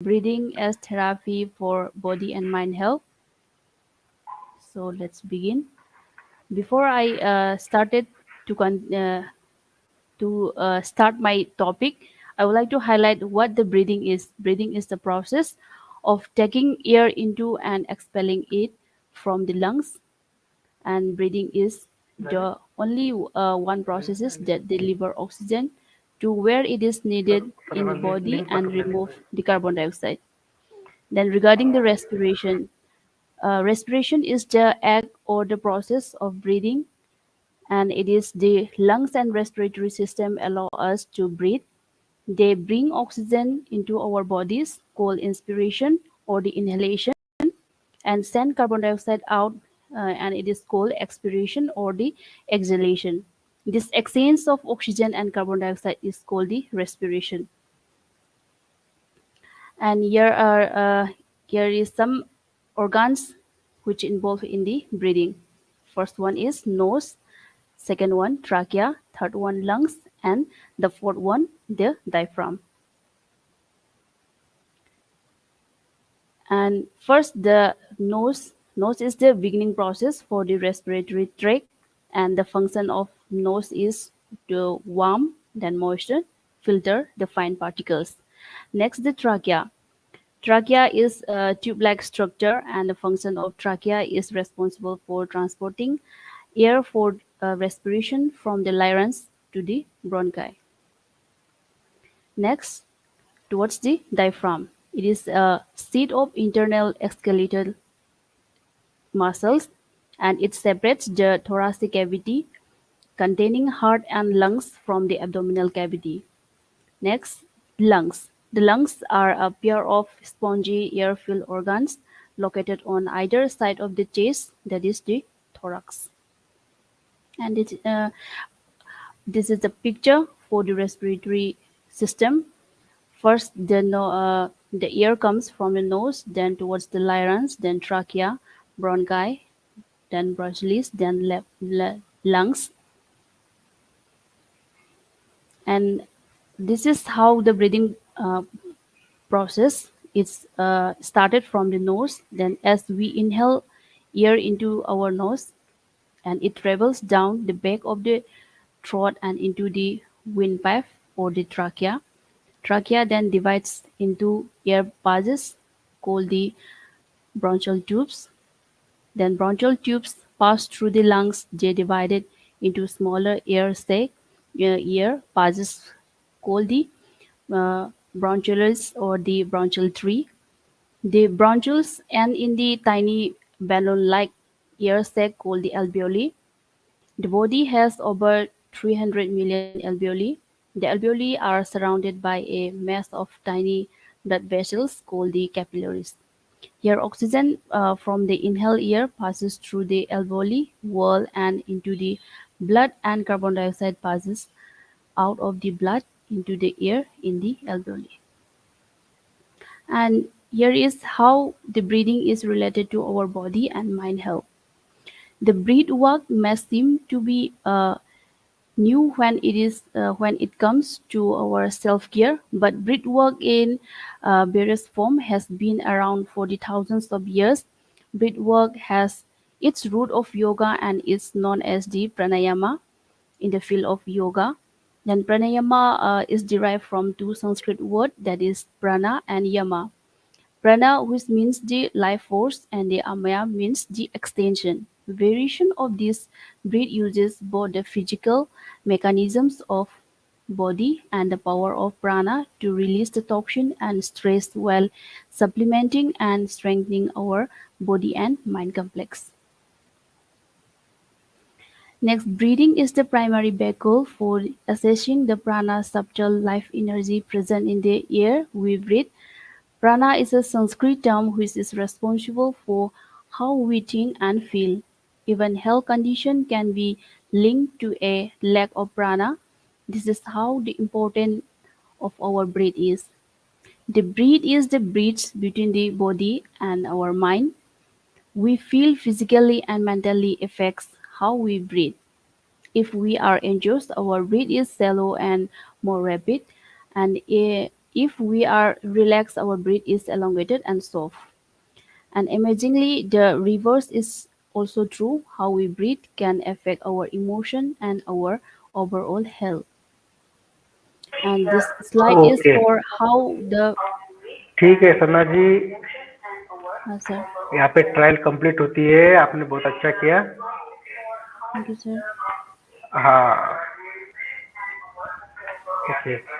breathing as therapy for body and mind health. So let's begin. Before I started to start my topic, I would like to highlight what the breathing is. Breathing is the process of taking air into and expelling it from the lungs, and breathing is the only one processes that deliver oxygen to where it is needed in the body and remove the carbon dioxide. Then regarding the respiration, respiration is the act or the process of breathing, and it is the lungs and respiratory system allow us to breathe. They bring oxygen into our bodies, called inspiration or the inhalation, and send carbon dioxide out, and it is called expiration or the exhalation. This exchange of oxygen and carbon dioxide is called the respiration. And here is some organs which involve in the breathing. First one is nose, second one trachea, third one lungs, and the fourth one the diaphragm. And first, the nose is the beginning process for the respiratory tract, and the function of nose is to warm, then moisture, filter the fine particles. Next, the trachea. Trachea is a tube-like structure, and the function of trachea is responsible for transporting air for respiration from the larynx to the bronchi. Next, towards the diaphragm. It is a seat of internal skeletal muscles, and it separates the thoracic cavity containing heart and lungs from the abdominal cavity. Next, lungs. The lungs are a pair of spongy air-filled organs located on either side of the chest, that is the thorax. And this is the picture for the respiratory system. First, the air comes from the nose, then towards the larynx, then trachea, bronchi, then bronchioles, then lungs, and this is how the breathing process is started from the nose. Then, as we inhale air into our nose, and it travels down the back of the throat and into the windpipe or the trachea. Trachea then divides into air passages called the bronchial tubes. Then bronchial tubes pass through the lungs. They divided into smaller air sac, air passes called the bronchioles or the bronchial tree. The bronchioles end in the tiny balloon-like air sac called the alveoli. The body has over 300 million alveoli. The alveoli are surrounded by a mass of tiny blood vessels called the capillaries. Here, oxygen from the inhaled air passes through the alveoli wall and into the blood, and carbon dioxide passes out of the blood into the air in the alveoli. And here is how the breathing is related to our body and mind health. The breath work may seem to be new when it comes to our self-care, but breath work in various form has been around for the thousands of years. Breath work has its root of yoga and is known as the pranayama in the field of yoga. Then pranayama is derived from two Sanskrit words, that is prana and yama. Prana, which means the life force, and the amaya means the extension. Variation of this breed uses both the physical mechanisms of body and the power of prana to release the toxin and stress while supplementing and strengthening our body and mind complex. Next, breathing is the primary vehicle for assessing the prana subtle life energy present in the air we breathe. Prana is a Sanskrit term which is responsible for how we think and feel. Even health condition can be linked to a lack of prana. This is how the importance of our breath is. The breath is the bridge between the body and our mind. We feel physically and mentally affects how we breathe. If we are anxious, our breath is shallow and more rapid, and If we are relaxed, our breath is elongated and soft. And amazingly, the reverse is also true. How we breathe can affect our emotion and our overall health. And this slide is okay, for how the ठीक है सना जी, sir. यहाँ पे trial complete होती है, आपने बहुत अच्छा किया। Thank you, sir. हाँ, ओके।